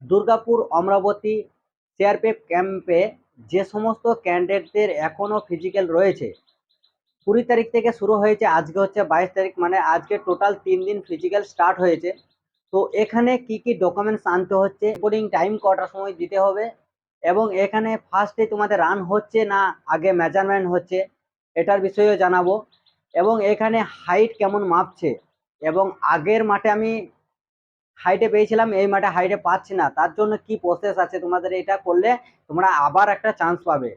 Durgapur Amaravati CRPF ক্যাম্পে যে সমস্ত ক্যান্ডিডেটদের এখনো ফিজিক্যাল রয়েছে, 20 তারিখ থেকে শুরু হয়েছে, আজকে হচ্ছে 22 তারিখ, মানে আজকে টোটাল 3 দিন ফিজিক্যাল স্টার্ট হয়েছে। তো এখানে কি কি ডকুমেন্টস আনতে হচ্ছে, রিপোর্টিং টাইম কটার সময় দিতে হবে, এবং এখানে ফার্স্টে তোমাদের রান হচ্ছে না আগে মেজারমেন্ট হচ্ছে, এটার বিষয়েও জানাবো। এবং এখানে হাইট কেমন মাপছে, এবং আগের মাঠে আমি হাইটে পেয়েছিলাম, এই মাঠে হাইটে পাচ্ছি না, তার জন্য কি প্রসেস আছে, তোমাদের এটা করলে তোমরা আবার একটা চান্স পাবে।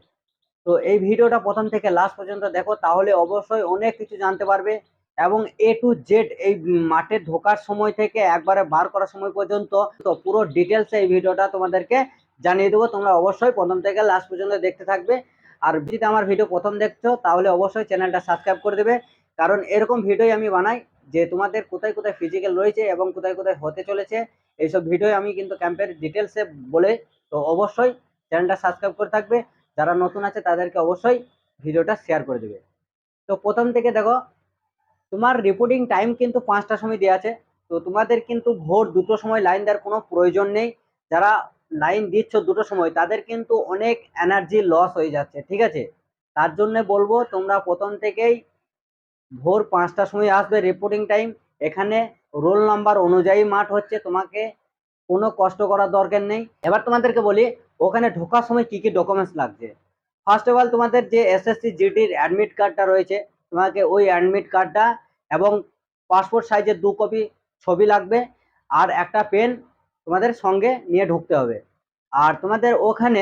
তো এই ভিডিওটা প্রথম থেকে লাস্ট পর্যন্ত দেখো, তাহলে অবশ্যই অনেক কিছু জানতে পারবে। এবং এ টু জেড এই মাঠে ঢোকার সময় থেকে একবারে বার করার সময় পর্যন্ত তো পুরো ডিটেলস এই ভিডিওটা তোমাদেরকে জানিয়ে দেবো। তোমরা অবশ্যই প্রথম থেকে লাস্ট পর্যন্ত দেখতে থাকবে। আর যদি আমার ভিডিও প্রথম দেখছো তাহলে অবশ্যই চ্যানেলটা সাবস্ক্রাইব করে দেবে, কারণ এরকম ভিডিওই আমি বানাই, যে তোমাদের কোথায় কোথায় ফিজিক্যাল রয়েছে এবং কোথায় কোথায় হতে চলেছে, এইসব ভিডিও আমি কিন্তু ক্যাম্পের ডিটেলসে বলে। তো অবশ্যই চ্যানেলটা সাবস্ক্রাইব করে থাকবে, যারা নতুন আছে তাদেরকে অবশ্যই ভিডিওটা শেয়ার করে দেবে। তো প্রথম থেকে দেখো, তোমার রিপোর্টিং টাইম কিন্তু 5টার সময় দেওয়া আছে। তো তোমাদের কিন্তু ভোর 2টোর সময় লাইন দেওয়ার কোনো প্রয়োজন নেই। যারা লাইন দিচ্ছ 2টোর সময়, তাদের কিন্তু অনেক এনার্জি লস হয়ে যাচ্ছে, ঠিক আছে? তার জন্য বলবো তোমরা প্রথম থেকেই ভোর 5টার সময় আসবে রিপোর্টিং টাইম। এখানে রোল নাম্বার অনুযায়ী মাঠ হচ্ছে, তোমাকে কোনো কষ্ট করার দরকার নেই। এবার তোমাদেরকে বলি ওখানে ঢোকার সময় কি কি ডকুমেন্টস লাগছে। ফার্স্ট অফ অল তোমাদের যে এসএসসি জিডির অ্যাডমিট কার্ডটা রয়েছে, তোমাকে ওই অ্যাডমিট কার্ডটা এবং পাসপোর্ট সাইজের 2 কপি ছবি লাগবে, আর একটা পেন তোমাদের সঙ্গে নিয়ে ঢুকতে হবে। আর তোমাদের ওখানে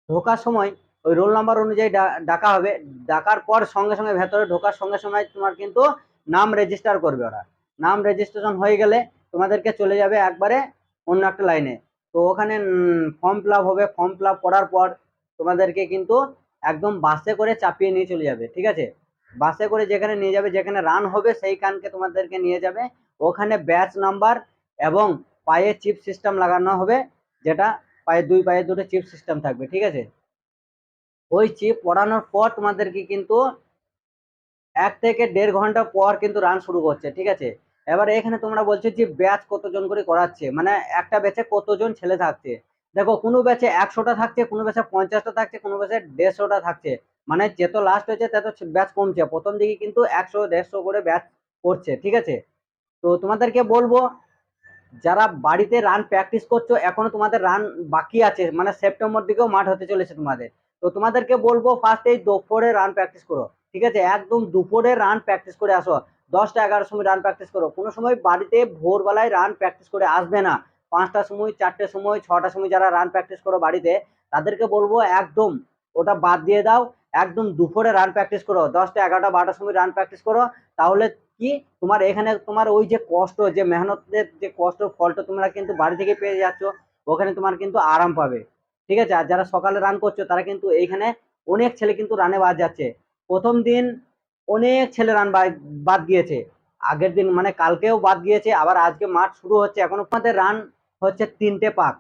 ঢোকার সময় ওই রোল নাম্বার অনুযায়ী ডাকা হবে। ডাকার পর সঙ্গে সঙ্গে ভেতরে ঢোকার সঙ্গে সঙ্গে তোমার কিন্তু নাম রেজিস্টার করবে ওরা। নাম রেজিস্ট্রেশন হয়ে গেলে তোমাদেরকে চলে যাবে একবারে অন্য একটা লাইনে। তো ওখানে ফর্ম ফিল আপ হবে, ফর্ম ফিল আপ করার পর তোমাদেরকে কিন্তু একদম বাসে করে চাপিয়ে নিয়ে চলে যাবে, ঠিক আছে? বাসে করে যেখানে নিয়ে যাবে, যেখানে রান হবে সেইখানকে তোমাদেরকে নিয়ে যাবে। ওখানে ব্যাচ নাম্বার এবং পায়ে চিপ সিস্টেম লাগানো হবে, যেটা পায়ে দুই পায়ে দুটো চিপ সিস্টেম থাকবে, ঠিক আছে? ওই চিপ পড়ানোর পর তোমাদেরকে কিন্তু 1 থেকে 1.5 ঘন্টা পর কিন্তু রান শুরু করছে, ঠিক আছে? এবার এখানে তোমরা বলছো যে ব্যাচ কতজন করে করাচ্ছে, মানে একটা ব্যাচে কতজন ছেলে থাকছে। দেখো, কোনো ব্যাচে 100টা থাকছে, কোনো ব্যাচে 50টা থাকছে, কোনো ব্যাচে 150টা থাকছে। মানে যত লাস্ট হয়েছে তত ব্যাচ কমছে, প্রথম দিকে কিন্তু 100 150 করে ব্যাচ করছে, ঠিক আছে? তো তোমাদেরকে বলবো, যারা বাড়িতে রান প্র্যাকটিস করছো, এখনো তোমাদের রান বাকি আছে, মানে সেপ্টেম্বর দিকেও মাঠ হতে চলেছে তোমাদের। তো তোমাদেরকে বলবো ফার্স্ট এই দুপুরে রান প্র্যাকটিস করো, ঠিক আছে? একদম দুপুরে রান প্র্যাকটিস করে আসো। 10টা 11টার সময় রান প্র্যাকটিস করো, কোনো সময় বাড়িতে ভোরবেলায় রান প্র্যাকটিস করে আসবে না। 5টার সময়, 4টের সময়, 6টার সময় যারা রান প্র্যাকটিস করো বাড়িতে, তাদেরকে বলবো একদম ওটা বাদ দিয়ে দাও। একদম দুপুরে রান প্র্যাকটিস করো, 10টা 11টা 12টার সময় রান প্র্যাকটিস করো। তাহলে কি, তোমার এখানে তোমার ওই যে কষ্ট, যে মেহনতের যে কষ্ট, ফলটা তোমরা কিন্তু বাড়ি থেকে পেয়ে যাচ্ছ, ওখানে তোমার কিন্তু আরাম পাবে, ঠিক আছে? আর যারা সকালে রান করছো তারা কিন্তু এইখানে অনেক ছেলে কিন্তু রানে বাদ যাচ্ছে। প্রথম দিন অনেক ছেলে রান বাদ গিয়েছে, আগের দিন মানে কালকেও বাদ গিয়েছে, আবার আজকে মাঠ শুরু হচ্ছে। এখনো তোমাদের রান হচ্ছে 3টে পাক।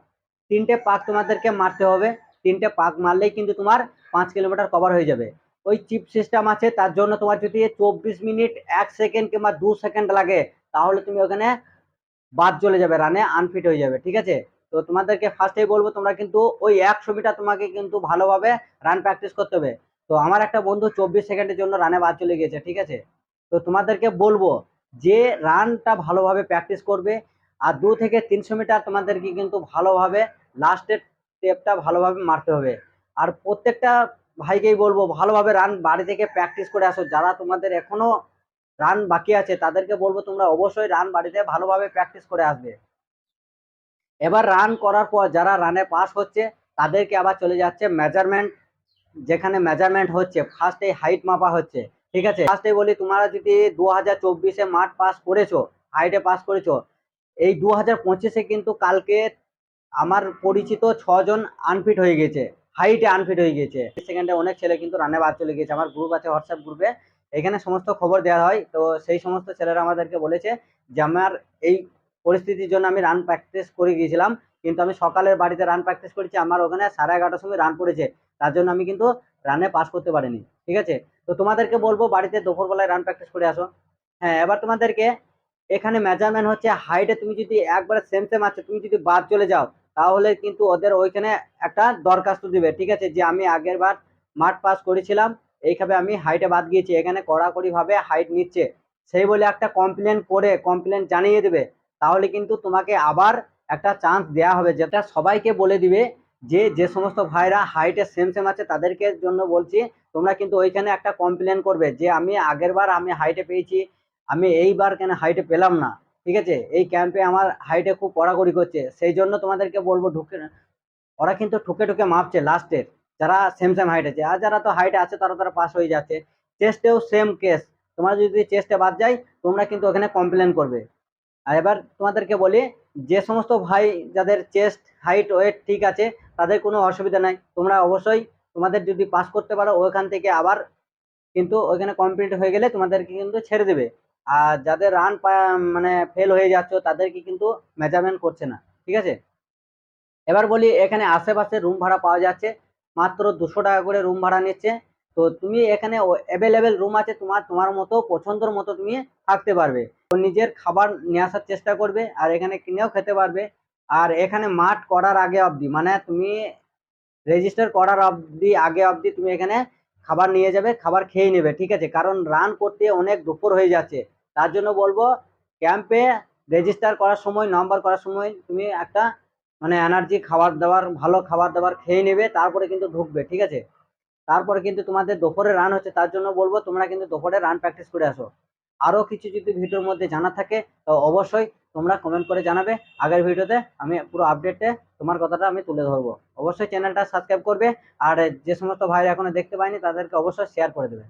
3টে পাক তোমাদেরকে মারতে হবে। 3টে পাক মারলেই কিন্তু তোমার 5 কিলোমিটার কভার হয়ে যাবে। ওই চিপ সিস্টেম আছে, তার জন্য তোমার যদি 24 মিনিট 1 সেকেন্ড কিংবা 2 সেকেন্ড লাগে, তাহলে তুমি ওখানে বাদ চলে যাবে, রানে আনফিট হয়ে যাবে, ঠিক আছে? তো তোমাদেরকে ফার্স্টেই বলবো, তোমরা কিন্তু ওই 100 মিটার তোমাকে কিন্তু ভালোভাবে রান প্র্যাকটিস করতে হবে। তো আমার একটা বন্ধু 24 সেকেন্ডের জন্য রানে বাদ চলে গিয়েছে, ঠিক আছে? তো তোমাদেরকে বলবো যে রানটা ভালোভাবে প্র্যাকটিস করবে। আর 2 থেকে 300 মিটার তোমাদেরকে কিন্তু ভালোভাবে লাস্টের স্টেপটা ভালোভাবে মারতে হবে। আর প্রত্যেকটা ভাইকেই বলবো ভালোভাবে রান বাড়ি থেকে প্র্যাকটিস করে আসো। যারা তোমাদের এখনো রান বাকি আছে তাদেরকে বলবো তোমরা অবশ্যই রান বাড়িতে ভালোভাবে প্র্যাকটিস করে আসবে। এবার রান করার পর যারা রানে পাস হচ্ছে, তাদেরকে আবার চলে যাচ্ছে মেজারমেন্ট, যেখানে মেজারমেন্ট হচ্ছে ফার্স্টে হাইট মাপা হচ্ছে, ঠিক আছে? ফার্স্টে বলি, তোমরা যদি 2024-এ মাঠ পাস করেছো, হাইটে পাস করেছো, এই 2025-এ কিন্তু কালকে আমার পরিচিত 6জন আনফিট হয়ে গেছে, হাইটে আনফিট হয়ে গেছে। সেকেন্ডে অনেক ছেলে কিন্তু রানে বাদ চলে গেছে। আমার গ্রুপ আছে, হোয়াটসঅ্যাপ গ্রুপে, এখানে সমস্ত খবর দেওয়া হয়। তো সেই সমস্ত ছেলেরা আমাদেরকে বলেছে যে আমার এই পরিস্থিতির জন্য আমি রান প্র্যাকটিস করে গিয়েছিলাম, কিন্তু আমি সকালের বাড়িতে রান প্র্যাকটিস করেছি, আমার ওখানে 11:30টার সময় রান পড়েছে, তার জন্য আমি কিন্তু রানে পাস করতে পারিনি, ঠিক আছে? তো তোমাদেরকে বলবো বাড়িতে দুপুরবেলায় রান প্র্যাকটিস করে আসো। হ্যাঁ, এবার তোমাদেরকে এখানে মেজারমেন্ট হচ্ছে হাইটে, তুমি যদি একবারে সেম সেম আছে, তুমি যদি বাদ চলে যাও, তাহলে কিন্তু ওদের ওইখানে একটা দরখাস্ত দিবে, ঠিক আছে, যে আমি আগের বার মাঠ পাস করেছিলাম, এইভাবে আমি হাইটে বাদ গিয়েছি, এখানে কড়াকড়ি ভাবে হাইট নিচ্ছে, সেই বলে একটা কমপ্লেন করে কমপ্লেন জানিয়ে দেবে। তাহলে কিন্তু তোমাকে আবার একটা চান্স দেওয়া হবে, যেটা সবাইকে বলে দিবে যে যে সমস্ত ভাইরা হাইটে সেম সেম আছে তাদেরকে জন্য বলছি, তোমরা কিন্তু ওইখানে একটা কমপ্লেন করবে যে আমি আগের বার আমি হাইটে পেয়েছি, আমি এইবার কেন হাইটে পেলাম না, ঠিক আছে, এই ক্যাম্পে আমার হাইটে খুব কড়াকড়ি করছে, সেই জন্য তোমাদেরকে বলবো ঢুকে। ওরা কিন্তু ঠুকে ঠুকে মাপছে লাস্টের, যারা সেম সেম হাইট আছে, আর যারা তো হাইটে আছে তারা তারা পাস হয়ে যাচ্ছে। চেস্টেও সেম কেস, তোমরা যদি চেস্টে বাদ যায় তোমরা কিন্তু ওখানে কমপ্লেন করবে। আর এবার তোমাদেরকে বলি, যে সমস্ত ভাই যাদের চেস্ট হাইট ওয়েট ঠিক আছে তাদের কোনো অসুবিধা নাই, তোমরা অবশ্যই তোমাদের যদি পাস করতে পারো ওইখান থেকে আবার কিন্তু ওইখানে কমপ্লিট হয়ে গেলে তোমাদেরকে কিন্তু ছেড়ে দেবে। আর যাদের রান মানে ফেল হয়ে যাচ্ছে তাদেরকে কিন্তু মেজারমেন্ট করছে না, ঠিক আছে। এবার বলি, এখানে আশেপাশে রুম ভাড়া পাওয়া যাচ্ছে, মাত্র 200 টাকা করে রুম ভাড়া নিচ্ছে। তো তুমি এখানে অ্যাভেলেবেল রুম আছে, তোমার তোমার মতো পছন্দের মতো তুমি থাকতে পারবে। তো নিজের খাবার নিয়ে আসার চেষ্টা করবে আর এখানে কিনেও খেতে পারবে। আর এখানে মাঠ করার আগে অবধি, মানে তুমি রেজিস্টার করার অবধি আগে অবধি তুমি এখানে খাবার নিয়ে যাবে, খাবার খেয়ে নেবে, ঠিক আছে, কারণ রান করতে অনেক দুপুর হয়ে যাচ্ছে। তার জন্য বলবো, ক্যাম্পে রেজিস্টার করার সময় নাম্বার করার সময় তুমি একটা মানে এনার্জি খাবার দাবার, ভালো খাবার দাবার খেয়ে নেবে, তারপরে কিন্তু ঢুকবে, ঠিক আছে। তারপরে কিন্তু তোমাদের দুপুরে রান হচ্ছে, তার জন্য বলবো তোমরা কিন্তু দুপুরে রান প্র্যাকটিস করে আসো। আরো কিছু যদি ভিডিওর মধ্যে জানা থাকে তো অবশ্যই তোমরা কমেন্ট করে জানাবে, আগের ভিডিওতে আমি পুরো আপডেটে তোমার কথাটা আমি তুলে ধরবো। অবশ্যই চ্যানেলটা সাবস্ক্রাইব করবে, আর যে সমস্ত ভাইরা এখনো দেখতে পায়নি তাদেরকে অবশ্যই শেয়ার করে দেবে।